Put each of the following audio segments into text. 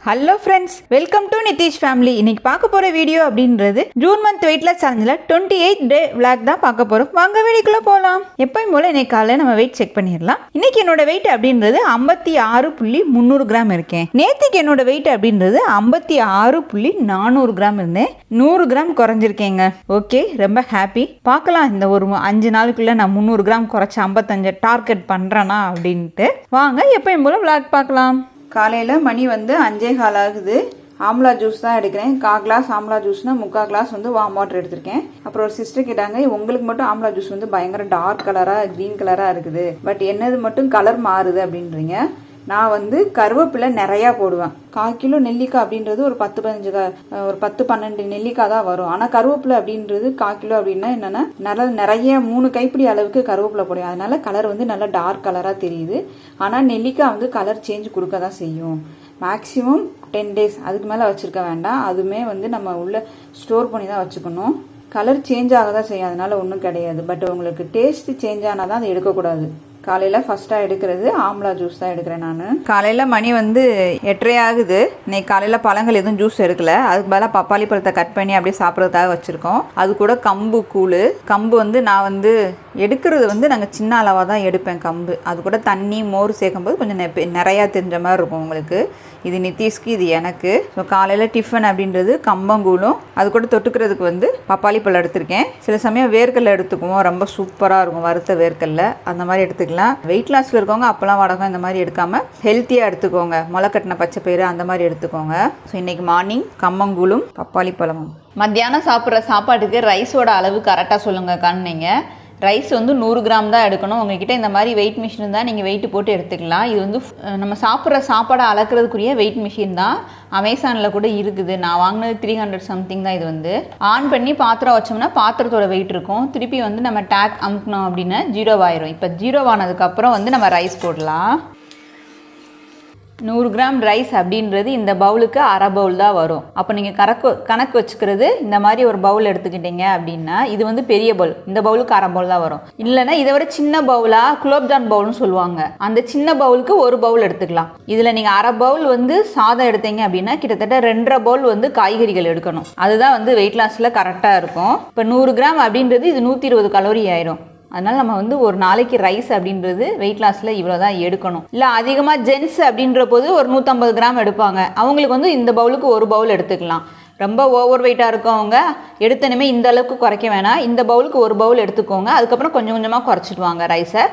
Hello friends, welcome to Nitish family. இன்னைக்கு பார்க்க போகிற வீடியோ அப்படின்றது ஜூன் மந்த் வெயிட்லாஸ் சேலஞ்சில் 28th டே விளாக் தான் பார்க்க போகிறோம். வாங்க வீடியோக்குள்ளே போகலாம். எப்பயும் போல் இன்னைக்கு காலையில் நம்ம வெயிட் செக் பண்ணிடலாம். இன்னைக்கு என்னோட வெயிட் அப்படின்றது 56.300 கிராம் இருக்கேன். நேற்றுக்கு என்னோட வெயிட் அப்படின்றது 56.400 கிராம் இருந்தேன். 100 கிராம் குறைஞ்சிருக்கேங்க. ஓகே, ரொம்ப ஹாப்பி. பார்க்கலாம் இந்த ஒரு 5 நாளுக்குள்ளே நான் 300 கிராம் குறைச்சி 55 டார்கெட் பண்ணுறேனா அப்படின்ட்டு. வாங்க எப்பயும் போல் விளாக் பார்க்கலாம். காலையில் மணி 5:15 ஆகுது. ஆம்லா ஜூஸ் தான் எடுக்கிறேன். 1/4 கிளாஸ் ஆம்லா ஜூஸ்னா 3/4 கிளாஸ் வார்ம் வாட்டர் எடுத்திருக்கேன். அப்புறம் ஒரு சிஸ்டர் கேட்டாங்க, உங்களுக்கு மட்டும் ஆம்லா ஜூஸ் பயங்கர டார்க் கலராக க்ரீன் கலராக இருக்குது, பட் என்னது மட்டும் கலர் மாறுது அப்படின்றீங்க. நான் கருவேப்பிலை நிறையா போடுவேன். 1/4 கிலோ நெல்லிக்காய் அப்படின்றது ஒரு 10-12 நெல்லிக்காய் தான் வரும். ஆனால் கருவேப்பிலை அப்படின்றது 1/4 கிலோ அப்படின்னா என்னென்னா நிறைய 3 கைப்பிடி அளவுக்கு கருவேப்பிலை போடுவேன். அதனால கலர் நல்லா டார்க் கலராக தெரியுது. ஆனால் நெல்லிக்காய் கலர் சேஞ்ச் கொடுக்க தான் செய்யும். மேக்ஸிமம் 10 days அதுக்கு மேலே வச்சுருக்க வேண்டாம். அதுவுமே நம்ம உள்ளே ஸ்டோர் பண்ணி தான் வச்சுக்கணும். கலர் சேஞ்ச் ஆக தான் செய்யும், அதனால ஒன்றும் கிடையாது. பட் உங்களுக்கு டேஸ்ட் சேஞ்ச் ஆனால் தான் அதை எடுக்கக்கூடாது. காலையில் ஃபஸ்ட்டாக எடுக்கிறது ஆம்லா ஜூஸ் தான் எடுக்கிறேன் நான். காலையில் மணி 8:30 ஆகுது. இன்னைக்கு காலையில் பழங்கள் எதுவும் ஜூஸ் எடுக்கல. அதுக்கு பதிலாக பப்பாளி பழத்தை கட் பண்ணி அப்படியே சாப்பிட்றதுக்காக வச்சுருக்கோம். அது கூட கம்பு கூழ். கம்பு நான் எடுக்கிறது நாங்கள் சின்ன அளவாக தான் எடுப்பேன் கம்பு. அது கூட தண்ணி மோர் சேர்க்கும்போது கொஞ்சம் நிறையா தெரிஞ்ச மாதிரி இருக்கும் உங்களுக்கு. இது நிதிஷ்க்கு, இது எனக்கு. ஸோ காலையில் டிஃபன் அப்படின்றது கம்பங்கூழும் அது கூட தொட்டுக்கிறதுக்கு பப்பாளி பழம் எடுத்திருக்கேன். சில சமயம் வேர்க்கடலை எடுத்துக்குவோம், ரொம்ப சூப்பராக இருக்கும் வறுத்த வேர்க்கடலை. அந்த மாதிரி எடுத்துக்கலாம். வெயிட் லாஸில் இருக்கவங்க அப்பெல்லாம் வடகம் இந்த மாதிரி எடுக்காமல் ஹெல்த்தியாக எடுத்துக்கோங்க. முளைக்கட்டின பச்சை பயிறு அந்த மாதிரி எடுத்துக்கோங்க. ஸோ இன்றைக்கி மார்னிங் கம்பங்கூழும் பப்பாளி பழமும். மத்தியானம் சாப்பிட்ற சாப்பாட்டுக்கு ரைஸோட அளவு கரெக்டாக சொல்லுங்கக்கான்னு. நீங்கள் ரைஸ் 100 கிராம் தான் எடுக்கணும். உங்ககிட்ட இந்த மாதிரி வெயிட் மிஷின் இருந்தால் நீங்கள் வெயிட் போட்டு எடுத்துக்கலாம். இது நம்ம சாப்பிட்ற சாப்பாடை அளக்கிறதுக்குரிய வெயிட் மிஷின் தான். அமேசானில் கூட இருக்குது. நான் வாங்கினது 300 சம்திங் தான். இது ஆன் பண்ணி பாத்திரம் வச்சோம்னா பாத்திரத்தோட வெயிட் இருக்கும். திருப்பி நம்ம டேக் அமுக்கணும் அப்படின்னா 0 ஆயிரும். இப்போ 0 ஆனதுக்கப்புறம் நம்ம ரைஸ் போடலாம். 100 கிராம் ரைஸ் அப்படின்றது இந்த பவுலுக்கு அரை பவுல் தான் வரும். அப்போ நீங்கள் கணக்கு வச்சுக்கிறது இந்த மாதிரி ஒரு பவுல் எடுத்துக்கிட்டீங்க அப்படின்னா இது பெரிய பவுல். இந்த பவுலுக்கு அரை பவுல் தான் வரும். இல்லைன்னா இதை விட சின்ன பவுலாக குலோப்ஜான் பவுல்னு சொல்லுவாங்க. அந்த சின்ன பவுலுக்கு ஒரு பவுல் எடுத்துக்கலாம். இதில் நீங்கள் அரை பவுல் சாதம் எடுத்தீங்க அப்படின்னா கிட்டத்தட்ட 2.5 பவுல் காய்கறிகள் எடுக்கணும். அதுதான் வெயிட் லாஸில் கரெக்டாக இருக்கும். இப்போ 100 கிராம் அப்படின்றது இது 120 கலோரி ஆயிரும். அதனால் நம்ம ஒரு நாளைக்கு ரைஸ் அப்படின்றது வெயிட் லாஸில் இவ்வளோ தான் எடுக்கணும். இல்லை அதிகமாக ஜென்ஸ் அப்படின்ற போது ஒரு 150 கிராம் எடுப்பாங்க. அவங்களுக்கு இந்த பவுலுக்கு ஒரு பவுல் எடுத்துக்கலாம். ரொம்ப ஓவர் வெயிட்டாக இருக்கவங்க எடுத்தனுமே இந்த அளவுக்கு குறைக்க வேணாம். இந்த பவுலுக்கு ஒரு பவுல் எடுத்துக்கோங்க. அதுக்கப்புறம் கொஞ்சம் கொஞ்சமாக குறைச்சிடுவாங்க ரைஸை.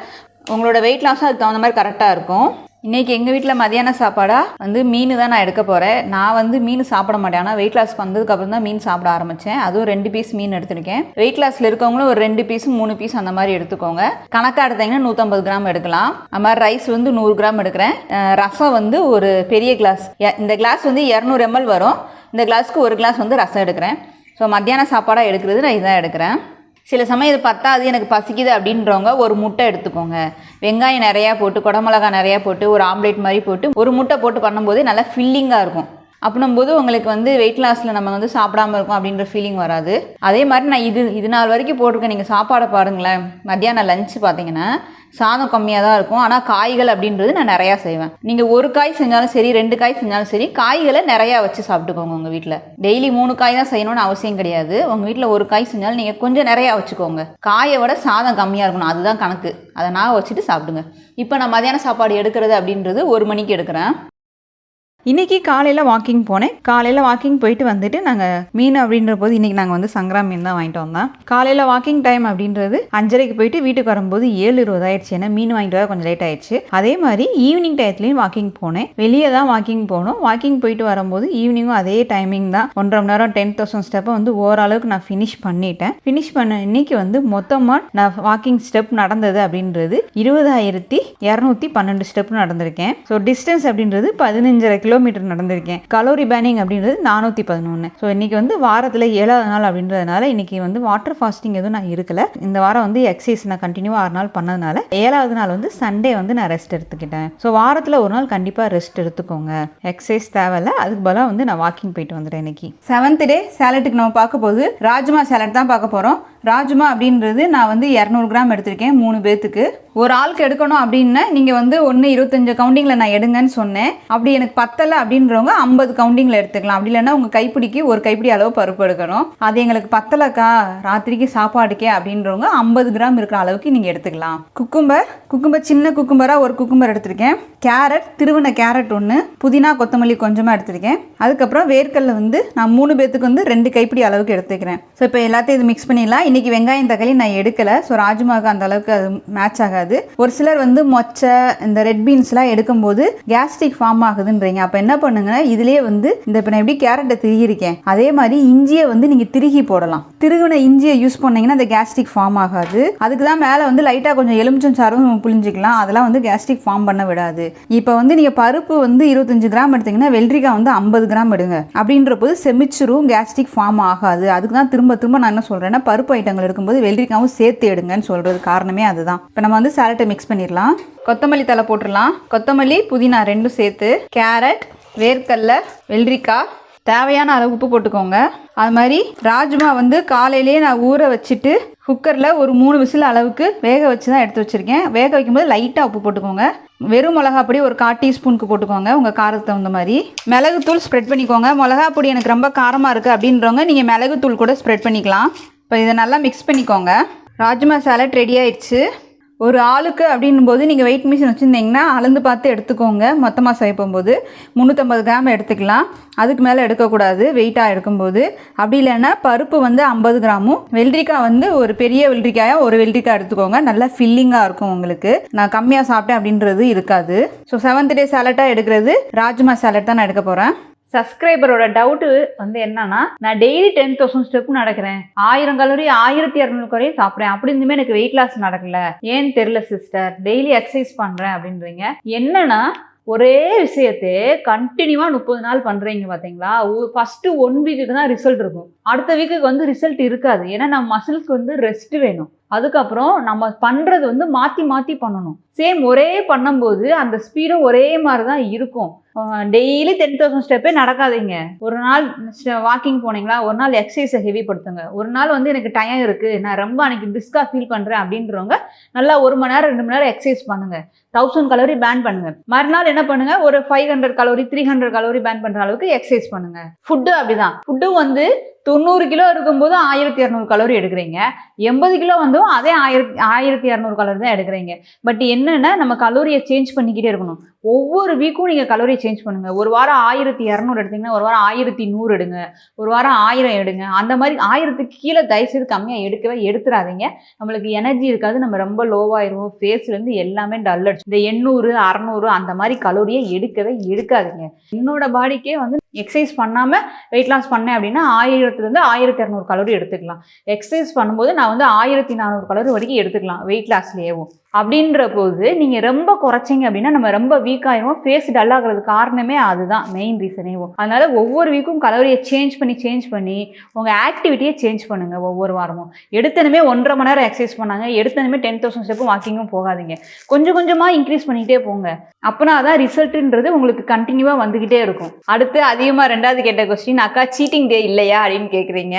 உங்களோட வெயிட் லாஸும் அதுக்கு தகுந்த மாதிரி கரெக்டாக இருக்கும். இன்றைக்கி எங்கள் வீட்டில் மதியான சாப்பாடாக மீன் தான் நான் எடுக்க போகிறேன். நான் மீன் சாப்பிட மாட்டேன். ஆனால் வெயிட் லாஸ்க்கு வந்ததுக்கப்புறம் தான் மீன் சாப்பிட ஆரம்பித்தேன். அதுவும் 2 பீஸ் மீன் எடுத்துருக்கேன். வெயிட் லாஸில் இருக்கவங்களும் ஒரு 2 பீஸ் 3 பீஸ் அந்த மாதிரி எடுத்துக்கோங்க. கணக்காக எடுத்தீங்கன்னா 150 கிராம் எடுக்கலாம். அது மாதிரி ரைஸ் 100 கிராம் எடுக்கிறேன். ரசம் ஒரு பெரிய கிளாஸ். இந்த கிளாஸ் 200 ml வரும். இந்த கிளாஸ்க்கு ஒரு கிளாஸ் ரசம் எடுக்கிறேன். ஸோ மத்தியான சாப்பாடாக எடுக்கிறது நான் இதான் எடுக்கிறேன். சில சமயம் இது பத்தாது எனக்கு பசிக்குது அப்படின்றவங்க ஒரு முட்டை எடுத்துக்கோங்க. வெங்காயம் நிறையா போட்டு, குடமிளகா நிறையா போட்டு, ஒரு ஆம்லேட் மாதிரி போட்டு ஒரு முட்டை போட்டு பண்ணும்போது நல்லா ஃபில்லிங்காக இருக்கும். அப்படின்னும்போது உங்களுக்கு வெயிட் லாஸில் நம்ம சாப்பிடாம இருக்கும் அப்படின்ற ஃபீலிங் வராது. அதே மாதிரி நான் இது நாள் வரைக்கும் போட்டிருக்கேன். நீங்கள் சாப்பாடை பாருங்களேன். மத்தியானம் லஞ்சு பார்த்தீங்கன்னா சாதம் கம்மியாக தான் இருக்கும். ஆனால் காய்கள் அப்படின்றது நான் நிறையா செய்வேன். நீங்கள் ஒரு காய் செஞ்சாலும் சரி, 2 காய் செஞ்சாலும் சரி, காய்களை நிறையா வச்சு சாப்பிட்டுக்கோங்க. உங்கள் வீட்டில் டெய்லி 3 காய் தான் செய்யணும்னு அவசியம் கிடையாது. உங்கள் வீட்டில் ஒரு காய் செஞ்சாலும் நீங்கள் கொஞ்சம் நிறையா வச்சுக்கோங்க. காயை விட சாதம் கம்மியாக இருக்கணும், அதுதான் கணக்கு. அதை நான் வச்சுட்டு சாப்பிடுங்க. இப்போ நான் மத்தியான சாப்பாடு எடுக்கிறது அப்படின்றது 1 மணிக்கு எடுக்கிறேன். இன்றைக்கி காலையில் வாக்கிங் போனேன். காலையில் வாக்கிங் போயிட்டு வந்துட்டு நாங்கள் மீன் அப்படின்ற போது இன்றைக்கி நாங்கள் சங்கரா மீன் தான் வாங்கிட்டு வந்தோம். காலையில் வாக்கிங் டைம் அப்படின்றது 5:30க்கு போயிட்டு வீட்டுக்கு வரும்போது 7:20 ஆயிடுச்சு. ஏன்னா மீன் வாங்கிட்டு வர கொஞ்சம் லேட் ஆயிடுச்சு. அதே மாதிரி ஈவினிங் டயத்துலையும் வாக்கிங் போனேன். வெளியே தான் வாக்கிங் போனோம். வாக்கிங் போயிட்டு வரும்போது ஈவினிங்கும் அதே டைமிங் தான். 1.5 மணி நேரம் 10,000 ஸ்டெப்பை ஓரளவுக்கு நான் ஃபினிஷ் பண்ணிட்டேன். ஃபினிஷ் பண்ண இன்னைக்கு மொத்தமாக நான் வாக்கிங் ஸ்டெப் நடந்தது அப்படின்றது 20,212 ஸ்டெப் நடந்திருக்கேன். ஸோ டிஸ்டன்ஸ் அப்படின்றது 15.5 கிலோமீட்டர் நடந்திருக்கேன். கலோரி பேனிங் அப்படின்றது 411. ஸோ இன்னைக்கு வாரத்தில் 7வது நாள் அப்படின்றதுனால இன்னைக்கு வாட்டர் ஃபாஸ்டிங் எதுவும் நான் இருக்கல. இந்த வாரம் எக்ஸசைஸ் நான் கண்டினியூவாக 6 நாள் பண்ணதுனால 7வது நாள் சண்டே நான் ரெஸ்ட் எடுத்துக்கிட்டேன். ஸோ வாரத்தில் ஒரு நாள் கண்டிப்பாக ரெஸ்ட் எடுத்துக்கோங்க. எக்ஸசைஸ் தேவையில்ல. அதுக்கு பதிலாக நான் வாக்கிங் போயிட்டு வந்துட்டேன். இன்னைக்கு 7th டே சேலட்டுக்கு நம்ம பார்க்க போது ராஜ்மா சேலட் தான் பார்க்க போகிறோம். ராஜ்மா அப்படின்றது நான் வந்து 200 கிராம் எடுத்திருக்கேன் 3 பேத்துக்கு. ஒரு ஆளுக்கு எடுக்கணும் அப்படின்னா நீங்கள் வந்து 1:25 கவுண்டிங்கில் நான் எடுங்கன்னு சொன்னேன். அப்படி எனக்கு பத்தலை அப்படின்றவங்க 50 கவுண்டிங்கில் எடுத்துக்கலாம். அப்படி இல்லைன்னா உங்கள் கைப்பிடிக்கு ஒரு கைப்பிடி அளவு பருப்பு எடுக்கணும். அது எங்களுக்கு பத்தலைக்கா ராத்திரிக்கு சாப்பாடுக்கே அப்படின்றவங்க 50 கிராம் இருக்கிற அளவுக்கு நீங்கள் எடுத்துக்கலாம். குக்கும்பர் சின்ன குக்கும்பராக ஒரு குக்கும்பர் எடுத்திருக்கேன். கேரட் திருவன கேரட் 1, புதினா கொத்தமல்லி கொஞ்சமாக எடுத்திருக்கேன். அதுக்கப்புறம் வேர்க்கடலை வந்து நான் 3 பேத்துக்கு வந்து 2 கைப்பிடி அளவுக்கு எடுத்துக்கிறேன். ஸோ இப்போ எல்லாத்தையும் இது மிக்ஸ் பண்ணிடலாம். இன்றைக்கி வெங்காயம் தக்காளி நான் எடுக்கலை. ஸோ ராஜ்மாவுக்கு அந்த அளவுக்கு அது மேட்ச் ஆகாது. ஒரு சிலர் வந்து மொச்சை இந்த ரெட் பீன்ஸ்லாம் எடுக்கும்போது கேஸ்ட்ரிக் ஃபார்ம் ஆகுதுன்றீங்க. அப்போ என்ன பண்ணுங்க, இதுலேயே வந்து இந்த இப்போ நான் எப்படி கேரட்டை திருகியிருக்கேன் அதே மாதிரி இஞ்சியை வந்து நீங்கள் திருகி போடலாம். திருகுன இஞ்சியை யூஸ் பண்ணீங்கன்னா அந்த கேஸ்ட்ரிக் ஃபார்ம் ஆகாது. அதுக்கு தான் மேலே வந்து லைட்டாக கொஞ்சம் எலுமிச்சம் சாறும் புளிஞ்சிக்கலாம். அதெல்லாம் வந்து கேஸ்ட்ரிக் ஃபார்ம் பண்ண விடாது. இப்போ வந்து நீங்கள் பருப்பு வந்து 25 கிராம் எடுத்தீங்கன்னா வெள்ளரிக்காய் வந்து 50 கிராம் எடுங்க. அப்படின்ற போது செமிச்சிரும், கேஸ்ட்ரிக் ஃபார்ம் ஆகாது. அதுக்கு தான் திரும்ப நான் என்ன சொல்கிறேன்னா பருப்பு ஐட்டங்கள் எடுக்கும்போது வெள்ளரிக்காவும் சேர்த்து எடுங்கன்னு சொல்கிறது காரணமே அதுதான். இப்போ நம்ம வந்து சாலட்டை மிக்ஸ் பண்ணிடலாம். கொத்தமல்லி தலை போட்டுடலாம். கொத்தமல்லி புதினா 2 சேர்த்து, கேரட் வேர்க்கடலை வெள்ளரிக்காய் தேவையான அளவு உப்பு போட்டுக்கோங்க. அது மாதிரி ராஜ்மா வந்து காலையிலேயே நான் ஊற வச்சுட்டு குக்கரில் ஒரு 3 விசில் அளவுக்கு வேக வச்சு தான் எடுத்து வச்சுருக்கேன். வேக வைக்கும்போது லைட்டாக உப்பு போட்டுக்கோங்க. வெறும் மிளகா பொடி ஒரு 1/4 டீஸ்பூனுக்கு போட்டுக்கோங்க உங்கள் காரத்துக்கு தகுந்த மாதிரி. மிளகுத்தூள் ஸ்ப்ரெட் பண்ணிக்கோங்க. மிளகா பொடி எனக்கு ரொம்ப காரமாக இருக்குது அப்படின்றவங்க நீங்கள் மிளகுத்தூள் கூட ஸ்ப்ரெட் பண்ணிக்கலாம். இப்போ இதை நல்லா மிக்ஸ் பண்ணிக்கோங்க. ராஜ்மா சாலட் ரெடி ஆயிடுச்சு. ஒரு ஆளுக்கு அப்படின்போது நீங்கள் வெயிட் மிஷின் வச்சுருந்தீங்கன்னா அளந்து பார்த்து எடுத்துக்கோங்க. மொத்தமாக சேர்க்கும்போது 350 கிராம் எடுத்துக்கலாம். அதுக்கு மேலே எடுக்கக்கூடாது வெயிட்டாக எடுக்கும்போது. அப்படி இல்லைன்னா பருப்பு வந்து 50 கிராமும், வெள்ளரிக்காய் வந்து ஒரு பெரிய வெள்ளரிக்காயாக ஒரு வெள்ளரிக்காய் எடுத்துக்கோங்க. நல்லா ஃபில்லிங்காக இருக்கும் உங்களுக்கு. நான் கம்மியாக சாப்பிட்டேன் அப்படின்றது இருக்காது. ஸோ 7th டே சாலட்டாக எடுக்கிறது ராஜ்மா சாலட் தான் நான் எடுக்க போகிறேன். சப்ஸ்கிரைபரோட டவுட்டு வந்து என்னன்னா, நான் டெய்லி 10,000 ஸ்டெப் நடக்கிறேன், 1000 கலோரி 1200 கலோரி சாப்பிட்றேன், அப்படி இருந்துமே எனக்கு வெயிட் லாஸ் நடக்கல, ஏன்னு தெரியல சிஸ்டர், டெய்லி எக்ஸசைஸ் பண்றேன் அப்படின்றீங்க. என்னன்னா ஒரே விஷயத்தை கண்டினியூவா 30 நாள் பண்றீங்க பாத்தீங்களா. ஃபர்ஸ்ட் 1 வீக்குக்கு தான் ரிசல்ட் இருக்கும். அடுத்த வீக்குக்கு வந்து ரிசல்ட் இருக்காது. ஏன்னா நம்ம மசில்ஸ்க்கு வந்து ரெஸ்ட் வேணும். அதுக்கப்புறம் நம்ம பண்றது வந்து மாற்றி மாற்றி பண்ணணும். சேம் ஒரே பண்ணும்போது அந்த ஸ்பீடும் ஒரே மாதிரி தான் இருக்கும். டெய்லி 10,000 ஸ்டெப்பே நடக்காதீங்க. ஒரு நாள் வாக்கிங் போனீங்களா, ஒரு நாள் எக்ஸசைஸை ஹெவிப்படுத்துங்க. ஒரு நாள் வந்து எனக்கு டைம் இருக்குது, நான் ரொம்ப அன்னைக்கு பிஸ்கா ஃபீல் பண்ணுறேன் அப்படின்றவங்க நல்லா 1 மணி நேரம் 2 மணி நேரம் எக்ஸசைஸ் பண்ணுங்க. 1000 கலோரி பேன் பண்ணுங்க. மறுநாள் என்ன பண்ணுங்க, ஒரு 500 கலோரி 300 கலோரி பேன் பண்ணுற அளவுக்கு எக்ஸசைஸ் பண்ணுங்க. ஃபுட்டு அப்படிதான். ஃபுட்டு வந்து 90 கிலோ இருக்கும்போது 1200 கலோரி எடுக்கிறீங்க. 80 கிலோ வந்தும் அதே 1200 கலோரி தான் எடுக்கிறீங்க. பட் என்னன்னா நம்ம கலோரியை சேஞ்ச் பண்ணிக்கிட்டே இருக்கணும். ஒவ்வொரு வீக்கும் நீங்கள் கலோரியை சேஞ்ச் பண்ணுங்க. ஒரு வாரம் 1200 எடுத்தீங்கன்னா ஒரு வாரம் 1100 எடுங்க, ஒரு வாரம் 1000 எடுங்க. அந்த மாதிரி 1000க்கு கீழே தயவுசெய்து கம்மியாக எடுத்துடாதீங்க. நம்மளுக்கு எனர்ஜி இருக்காது, நம்ம ரொம்ப லோவாயிருவோம், ஃபேஸ்லேருந்து எல்லாமே டல் அடிச்சு. இந்த 800 600 அந்த மாதிரி கலோரியை எடுக்காதீங்க. என்னோட பாடிக்கே வந்து எக்ஸசைஸ் பண்ணாமல் வெயிட் லாஸ் பண்ணேன் அப்படின்னா 1000லேருந்து 1200 கலோரி எடுத்துக்கலாம். எக்ஸசைஸ் பண்ணும்போது நான் வந்து 1400 கலோரி வரைக்கும் எடுத்துக்கலாம் வெயிட் லாஸ்லேயேவும். அப்படின்ற போது நீங்கள் ரொம்ப குறைச்சிங்க அப்படின்னா நம்ம ரொம்ப வீக் ஆகிடும், ஃபேஸ் டல் ஆகிறது காரணமே அதுதான் மெயின் ரீசனேவும். அதனால ஒவ்வொரு வீக்கும் கலோரியை சேஞ்ச் பண்ணி உங்கள் ஆக்டிவிட்டியை சேஞ்ச் பண்ணுங்கள். ஒவ்வொரு வாரமும் எடுத்தனுமே 1.5 மணி நேரம் எக்ஸசைஸ் பண்ணாங்க, எடுத்தனுமே 10,000 ஸ்டெப்பும் வாக்கிங்கும் போகாதீங்க. கொஞ்சம் கொஞ்சமாக இன்க்ரீஸ் பண்ணிக்கிட்டே போங்க. அப்போனா அதான் ரிசல்ட்டுன்றது உங்களுக்கு கண்டினியூவாக வந்துக்கிட்டே இருக்கும். அடுத்து அதிகமாக 2வது கேட்ட கொஸ்டின், அக்கா சீட்டிங் டே இல்லையா அப்படின்னு கேட்குறீங்க.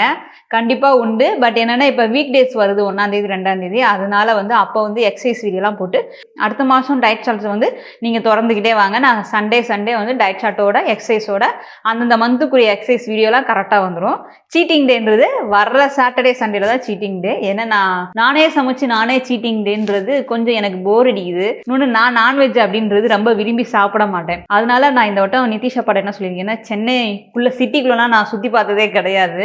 கண்டிப்பாக உண்டு. பட் என்னென்னா இப்போ வீக் டேஸ் வருது 1ஆம் தேதி 2ஆம் தேதி, அதனால வந்து அப்போ வந்து எக்ஸசைஸ் வீடியோலாம் போட்டு அடுத்த மாதம் டயட் சார்ட்ஸ் வந்து நீங்கள் திறந்துக்கிட்டே வாங்க. நான் சண்டே வந்து டயட் சார்ட்டோட எக்ஸசைஸோட அந்தந்த மந்த்துக்குரிய எக்ஸசைஸ் வீடியோலாம் கரெக்டாக வந்துடும். சீட்டிங் டேன்றது வர்ற சாட்டர்டே சண்டேல தான் சீட்டிங் டே. ஏன்னா நானே சமைச்சு நானே சீட்டிங் டேன்றது கொஞ்சம் எனக்கு போர் அடிக்குது. இன்னொன்று நான் நான்வெஜ் அப்படின்றது ரொம்ப விரும்பி சாப்பிட மாட்டேன். அதனால நான் இந்த வட்டம் நிதிஷ் அப்பாட்ட என்ன சொல்லியிருக்கேன்னா, சென்னைக்குள்ளே சிட்டிக்குள்ளலாம் நான் சுற்றி பார்த்ததே கிடையாது,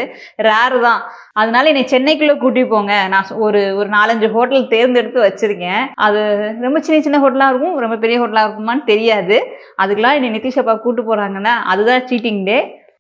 ரேரு தான். அதனால என்னை சென்னைக்குள்ளே கூட்டி போங்க, நான் ஒரு 4-5 ஹோட்டல் தேர்ந்தெடுத்து வச்சிருக்கேன். அது ரொம்ப சின்ன ஹோட்டலாக இருக்கும், ரொம்ப பெரிய ஹோட்டலாக இருக்குமான்னு தெரியாது. அதுக்கெல்லாம் என்னை நிதிஷ் அப்பா கூட்டு போகிறாங்கன்னா அதுதான் சீட்டிங் டே.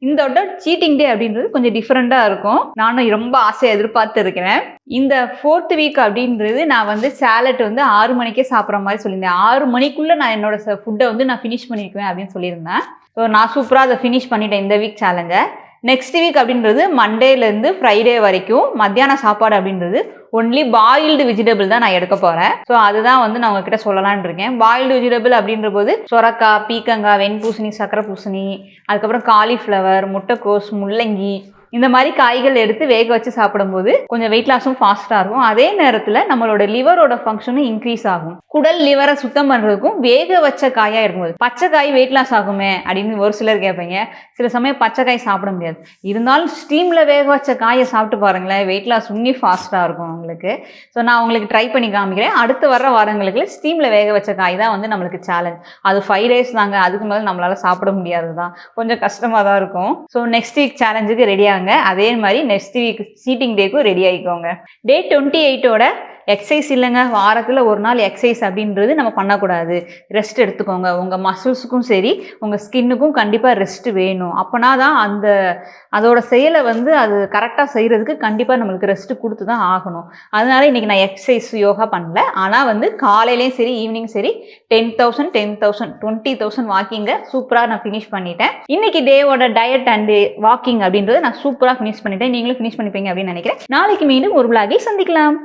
இந்த வட்டம் சீட்டிங் டே அப்படின்றது கொஞ்சம் டிஃப்ரெண்ட்டாக இருக்கும். நானும் ரொம்ப ஆசையாக எதிர்பார்த்து இருக்கிறேன். இந்த 4th வீக் அப்படின்றது நான் வந்து சாலட் வந்து 6 மணிக்கே சாப்பிட்ற மாதிரி சொல்லியிருந்தேன். 6 மணிக்குள்ளே நான் என்னோட ஃபுட்டை வந்து நான் ஃபினிஷ் பண்ணியிருக்குவேன் அப்படின்னு சொல்லியிருந்தேன். ஸோ நான் சூப்பராக அதை ஃபினிஷ் பண்ணிட்டேன் இந்த வீக் சேலஞ்சை. நெக்ஸ்ட் வீக் அப்படின்றது மண்டேலேருந்து ஃப்ரைடே வரைக்கும் மத்தியான சாப்பாடு அப்படின்றது ஒன்லி பாயில்டு வெஜிடபிள் தான் நான் எடுக்க போகிறேன். ஸோ அதுதான் வந்து நான் உங்ககிட்ட சொல்லலான்னு இருக்கேன். பாயில்டு வெஜிடபிள் அப்படின்ற போது சொரக்காய், பீக்கங்காய், வெண்பூசணி, சக்கரை பூசணி, அதுக்கப்புறம் காலிஃப்ளவர், முட்டைக்கோஸ், முள்ளங்கி, இந்த மாதிரி காய்கள் எடுத்து வேக வச்சு சாப்பிடும்போது கொஞ்சம் வெயிட் லாஸும் ஃபாஸ்ட்டாக இருக்கும். அதே நேரத்தில் நம்மளோட லிவரோட ஃபங்க்ஷனும் இன்க்ரீஸ் ஆகும். குடல் லிவரை சுத்தம் பண்ணுறதுக்கும் வேக வச்ச காயாக இருக்கும்போது பச்சை காய் வெயிட் லாஸ் ஆகுமே அப்படின்னு ஒரு சிலர் கேட்பீங்க. சில சமயம் பச்சை காய் சாப்பிட முடியாது. இருந்தாலும் ஸ்டீமில் வேக வச்ச காயை சாப்பிட்டு பாருங்களேன், வெயிட் லாஸ் இன்னும் ஃபாஸ்ட்டாக இருக்கும் உங்களுக்கு. ஸோ நான் உங்களுக்கு ட்ரை பண்ணி காமிக்கிறேன். அடுத்து வர வாரங்களுக்கு ஸ்டீமில் வேக வச்ச காய் தான் வந்து நம்மளுக்கு சேலஞ்ச். அது 5 days தாங்க, அதுக்கு மேலே நம்மளால சாப்பிட முடியாது தான், கொஞ்சம் கஷ்டமாக தான் இருக்கும். ஸோ நெக்ஸ்ட் வீக் சேலஞ்சுக்கு ரெடி ஆகுங்க. அதே மாதிரி நெக்ஸ்ட் வீக் சீட்டிங் டேக்கும் ரெடி ஆகிக்கோங்க. டே 28ஓட எக்ஸசைஸ் இல்லைங்க, வாரத்தில் ஒரு நாள் எக்ஸசைஸ் அப்படின்றது நம்ம பண்ணக்கூடாது. ரெஸ்ட் எடுத்துக்கோங்க. உங்கள் மசில்ஸுக்கும் சரி உங்கள் ஸ்கின்னுக்கும் கண்டிப்பாக ரெஸ்ட் வேணும். அப்போனா தான் அதோட செயலை வந்து அது கரெக்டாக செய்கிறதுக்கு கண்டிப்பாக நம்மளுக்கு ரெஸ்ட்டு கொடுத்து தான் ஆகணும். அதனால இன்றைக்கி நான் எக்ஸசைஸ் யோகா பண்ணல. ஆனால் வந்து காலையிலையும் சரி ஈவினிங் சரி 10,000 20,000 வாக்கிங்கை சூப்பராக நான் ஃபினிஷ் பண்ணிட்டேன். இன்றைக்கி டேவோட டயட் அண்ட் வாக்கிங் அப்படின்றத நான் சூப்பராக ஃபினிஷ் பண்ணிட்டேன். நீங்களும் ஃபினிஷ் பண்ணிப்பீங்க அப்படின்னு நினைக்கிறேன். நாளைக்கு மீண்டும் ஒரு விளாகை சந்திக்கலாம்.